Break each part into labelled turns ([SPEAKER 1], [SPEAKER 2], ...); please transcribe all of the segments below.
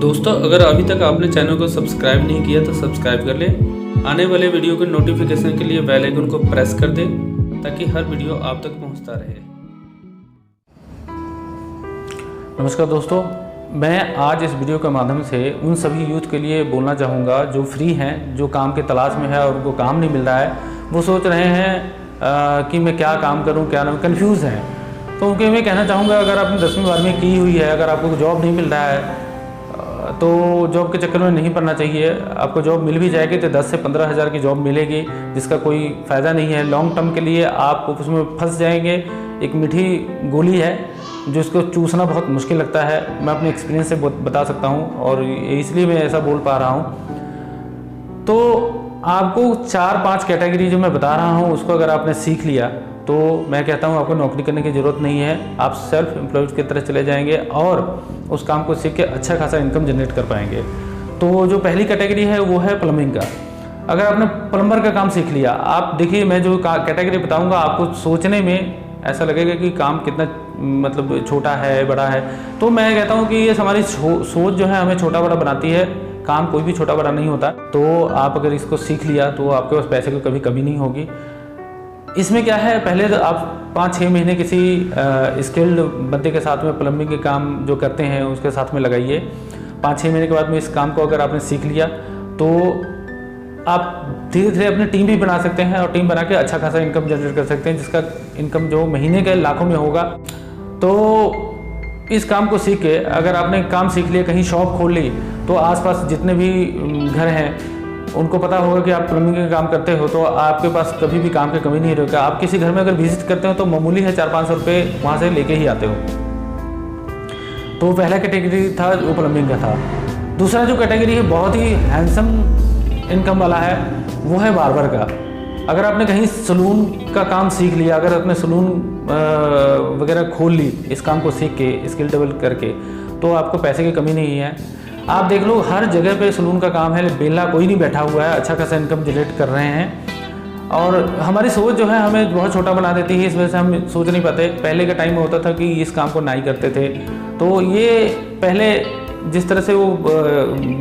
[SPEAKER 1] दोस्तों, अगर अभी तक आपने चैनल को सब्सक्राइब नहीं किया तो सब्सक्राइब कर लें। आने वाले वीडियो के नोटिफिकेशन के लिए बेल आइकन को प्रेस कर दें ताकि हर वीडियो आप तक पहुंचता रहे।
[SPEAKER 2] नमस्कार दोस्तों, मैं आज इस वीडियो के माध्यम से उन सभी यूथ के लिए बोलना चाहूँगा जो फ्री हैं, जो काम के तलाश में है और उनको काम नहीं मिल रहा है। वो सोच रहे हैं कि मैं क्या काम करूँ, क्या ना, कन्फ्यूज़ हैं। तो उनके मैं कहना चाहूँगा, अगर आपने 10वीं 12वीं की हुई है, अगर आपको जॉब नहीं मिल रहा है तो जॉब के चक्कर में नहीं पड़ना चाहिए। आपको जॉब मिल भी जाएगी तो 10 से 15 हज़ार की जॉब मिलेगी, जिसका कोई फ़ायदा नहीं है। लॉन्ग टर्म के लिए आप उसमें फंस जाएंगे। एक मीठी गोली है जो इसको चूसना बहुत मुश्किल लगता है। मैं अपने एक्सपीरियंस से बता सकता हूँ और इसलिए मैं ऐसा बोल पा रहा हूँ। तो आपको 4-5 कैटेगरी जो मैं बता रहा हूँ उसको अगर आपने सीख लिया तो मैं कहता हूँ आपको नौकरी करने की ज़रूरत नहीं है। आप सेल्फ एम्प्लॉयड की तरह चले जाएंगे और उस काम को सीख के अच्छा खासा इनकम जनरेट कर पाएंगे। तो जो पहली कैटेगरी है वो है प्लम्बिंग का। अगर आपने प्लम्बर का काम सीख लिया, आप देखिए मैं जो कैटेगरी बताऊँगा आपको सोचने में ऐसा लगेगा कि काम कितना मतलब छोटा है, बड़ा है। तो मैं कहता हूँ कि ये हमारी सोच जो है हमें छोटा बड़ा बनाती है। काम कोई भी छोटा बड़ा नहीं होता। तो आप अगर इसको सीख लिया तो आपके पास पैसे की कभी कमी नहीं होगी। इसमें क्या है, पहले तो आप 5-6 महीने किसी स्किल्ड बंदे के साथ में प्लम्बिंग के काम जो करते हैं उसके साथ में लगाइए। 5-6 महीने के बाद में इस काम को अगर आपने सीख लिया तो आप धीरे धीरे अपनी टीम भी बना सकते हैं और टीम बना के अच्छा खासा इनकम जनरेट कर सकते हैं, जिसका इनकम जो महीने के लाखों में होगा। तो इस काम को सीख के अगर आपने काम सीख लिया, कहीं शॉप खोल ली, तो आसपास जितने भी घर हैं उनको पता होगा कि आप प्लम्बिंग का काम करते हो, तो आपके पास कभी भी काम की कमी नहीं रहेगा। आप किसी घर में अगर विजिट करते हो तो मामूली है 400-500 रुपये वहाँ से लेके ही आते हो। तो पहला कैटेगरी था वो प्लम्बिंग का था। दूसरा जो कैटेगरी है बहुत ही हैंडसम इनकम वाला है, वो है बार्बर का। अगर आपने कहीं सलून का काम सीख लिया, अगर आपने सलून वगैरह खोल ली इस काम को सीख के, स्किल डेवलप करके, तो आपको पैसे की कमी नहीं है। आप देख लो हर जगह पे सलून का काम है, बेला कोई नहीं बैठा हुआ है, अच्छा खासा इनकम जनरेट कर रहे हैं। और हमारी सोच जो है हमें बहुत छोटा बना देती है, इस वजह से हम सोच नहीं पाते। पहले के टाइम में होता था कि इस काम को नहीं करते थे, तो ये पहले जिस तरह से वो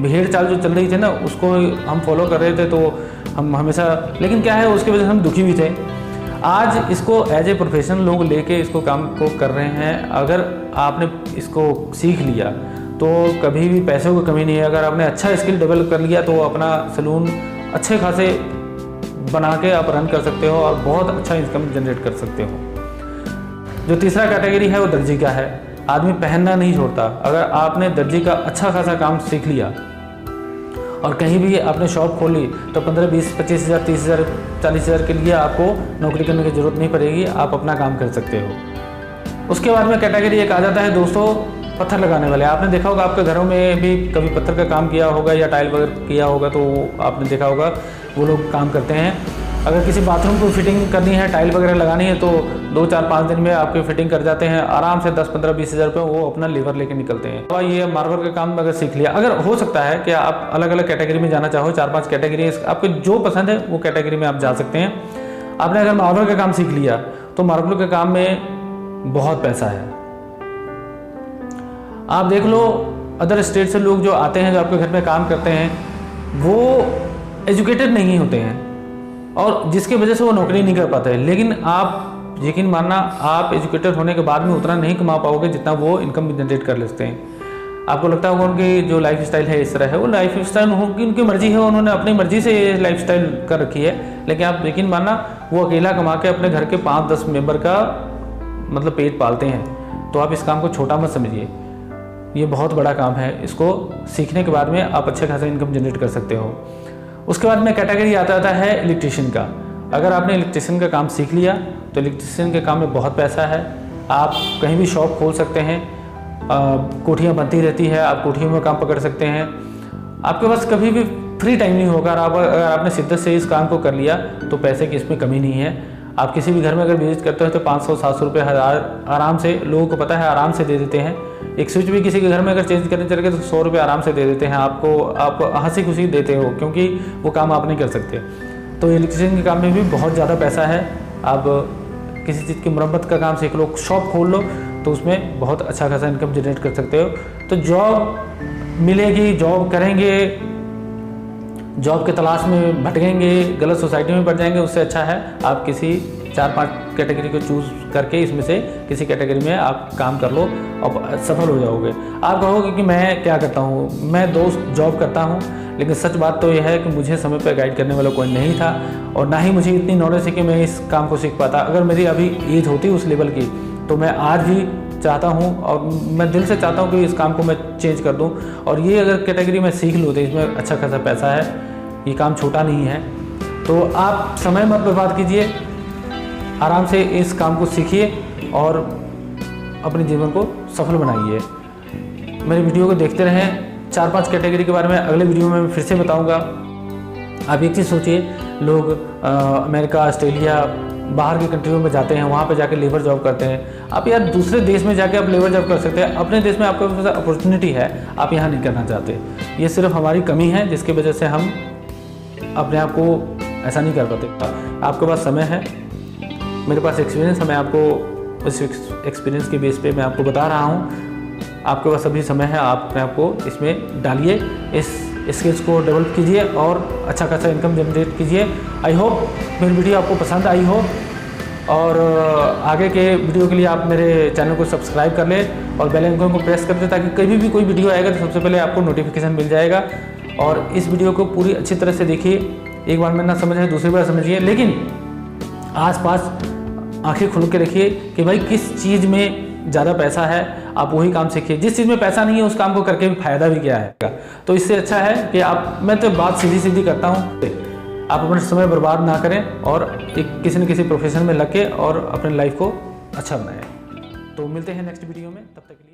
[SPEAKER 2] भेड़ चाल जो चल रही थी ना उसको हम फॉलो कर रहे थे, तो हम हमेशा, लेकिन क्या है उसकी वजह से हम दुखी भी थे। आज इसको एज ए प्रोफेशनल लोग लेके इसको काम को कर रहे हैं। अगर आपने इसको सीख लिया तो कभी भी पैसों की कमी नहीं है। अगर आपने अच्छा स्किल डेवलप कर लिया तो अपना सलून अच्छे खासे बना के आप रन कर सकते हो और बहुत अच्छा इनकम जनरेट कर सकते हो। जो तीसरा कैटेगरी है वो दर्जी का है। आदमी पहनना नहीं छोड़ता। अगर आपने दर्जी का अच्छा खासा काम सीख लिया और कहीं भी आपने शॉप खोली तो 15, 20, 25 हज़ार, 30 हज़ार, 40 हज़ार के लिए आपको नौकरी करने की ज़रूरत नहीं पड़ेगी, आप अपना काम कर सकते हो। उसके बाद में कैटेगरी एक आ जाता है दोस्तों पत्थर लगाने वाले। आपने देखा होगा आपके घरों में भी कभी पत्थर का काम किया होगा या टाइल वगैरह किया होगा, तो आपने देखा होगा वो लोग काम करते हैं। अगर किसी बाथरूम को फिटिंग करनी है, टाइल वगैरह लगानी है, तो 2-4-5 दिन में आपकी फिटिंग कर जाते हैं आराम से। 10, 15, 20 हज़ार रुपये वो अपना लेबर लेके निकलते हैं। तो ये मार्बल का काम अगर सीख लिया, अगर हो सकता है कि आप अलग अलग कैटेगरी में जाना चाहो, 4-5 कैटेगरी, आपको जो पसंद है वो कैटेगरी में आप जा सकते हैं। आपने अगर मार्बल का काम सीख लिया तो मार्बल के काम में बहुत पैसा है। आप देख लो अदर स्टेट से लोग जो आते हैं, जो आपके घर में काम करते हैं, वो एजुकेटेड नहीं होते हैं और जिसकी वजह से वो नौकरी नहीं कर पाते हैं। लेकिन आप यकीन मानना, आप एजुकेटेड होने के बाद में उतना नहीं कमा पाओगे जितना वो इनकम जनरेट कर लेते हैं। आपको लगता होगा उनकी जो लाइफ स्टाइल है इस तरह है, वो लाइफ स्टाइल उनकी मर्जी है, उन्होंने अपनी मर्जी से ये लाइफ स्टाइल कर रखी है। लेकिन आप यकीन मानना वो अकेला कमा के अपने घर के 5-10 मेंबर का मतलब पेट पालते हैं। तो आप इस काम को छोटा मत समझिए, ये बहुत बड़ा काम है। इसको सीखने के बाद में आप अच्छे खासा इनकम जनरेट कर सकते हो। उसके बाद में कैटेगरी आता है इलेक्ट्रीशियन का। अगर आपने इलेक्ट्रीशियन का काम सीख लिया तो इलेक्ट्रीशियन के काम में बहुत पैसा है। आप कहीं भी शॉप खोल सकते हैं, कोठियाँ बनती रहती है, आप कोठियों में काम पकड़ सकते हैं। आपके पास कभी भी फ्री टाइम नहीं होगा। अगर आपने शिद्दत से इस काम को कर लिया तो पैसे की इसमें कमी नहीं है। आप किसी भी घर में अगर विजिट करते हो तो 500-700 रुपये, 1000 आराम से, लोगों को पता है आराम से दे देते हैं। एक स्विच भी किसी के घर में अगर चेंज करने चले गए तो 100 रुपये आराम से दे देते हैं आपको। आप हंसी खुशी देते हो क्योंकि वो काम आप नहीं कर सकते। तो इलेक्ट्रीशियन के काम में भी बहुत ज़्यादा पैसा है। आप किसी चीज़ की मरम्मत का काम सीख लो, शॉप खोल लो, तो उसमें बहुत अच्छा खासा इनकम जनरेट कर सकते हो। तो जॉब मिलेगी, जॉब करेंगे, जॉब के तलाश में भटकेंगे, गलत सोसाइटी में पड़ जाएंगे। उससे अच्छा है आप किसी 4-5 कैटेगरी को चूज़ करके इसमें से किसी कैटेगरी में आप काम कर लो और सफल हो जाओगे। आप कहोगे कि मैं क्या करता हूँ, मैं दोस्त जॉब करता हूँ, लेकिन सच बात तो यह है कि मुझे समय पर गाइड करने वाला कोई नहीं था और ना ही मुझे इतनी नॉलेज है कि मैं इस काम को सीख पाता। अगर मेरी अभी एज होती उस लेवल की तो मैं आज भी चाहता हूँ और मैं दिल से चाहता हूँ कि इस काम को मैं चेंज कर दूँ और ये अगर कैटेगरी मैं सीख लूँ तो इसमें अच्छा खासा पैसा है, ये काम छोटा नहीं है। तो आप समय मत बर्बाद कीजिए, आराम से इस काम को सीखिए और अपने जीवन को सफल बनाइए। मेरे वीडियो को देखते रहें। 4-5 कैटेगरी के बारे में अगले वीडियो में मैं फिर से बताऊंगा। आप एक चीज़ सोचिए, लोग अमेरिका, ऑस्ट्रेलिया, बाहर की कंट्रियों में जाते हैं, वहाँ पे जाके लेबर जॉब करते हैं। आप यार दूसरे देश में जाके आप लेबर जॉब कर सकते हैं, अपने देश में आपके पास अपॉर्चुनिटी है, आप यहाँ नहीं करना चाहते। ये सिर्फ हमारी कमी है जिसकी वजह से हम अपने आप को ऐसा नहीं कर पाते। आपके पास समय है, मेरे पास एक्सपीरियंस है, मैं आपको इस एक्सपीरियंस के बेस पे मैं आपको बता रहा हूँ। आपके पास अभी समय है, आप अपने आप को इसमें डालिए, इस स्किल्स को डेवलप कीजिए और अच्छा खासा इनकम जनरेट कीजिए। आई होप मेरी वीडियो आपको पसंद आई हो और आगे के वीडियो के लिए आप मेरे चैनल को सब्सक्राइब कर लें और बेल आइकन को प्रेस कर दें ताकि कभी भी कोई वीडियो आएगा तो सबसे पहले आपको नोटिफिकेशन मिल जाएगा। और इस वीडियो को पूरी अच्छी तरह से देखिए, एक बार में ना समझ आए दूसरी बार समझिए, लेकिन आसपास आंखें खुल के रखिए कि भाई किस चीज़ में ज़्यादा पैसा है, आप वही काम सीखिए। जिस चीज़ में पैसा नहीं है उस काम को करके भी फायदा भी क्या है। तो इससे अच्छा है कि मैं तो बात सीधी सीधी करता हूँ, आप अपना समय बर्बाद ना करें और एक किसी न किसी प्रोफेशन में लग के और अपने लाइफ को अच्छा बनाएं। तो मिलते हैं नेक्स्ट वीडियो में, तब तक के लिए।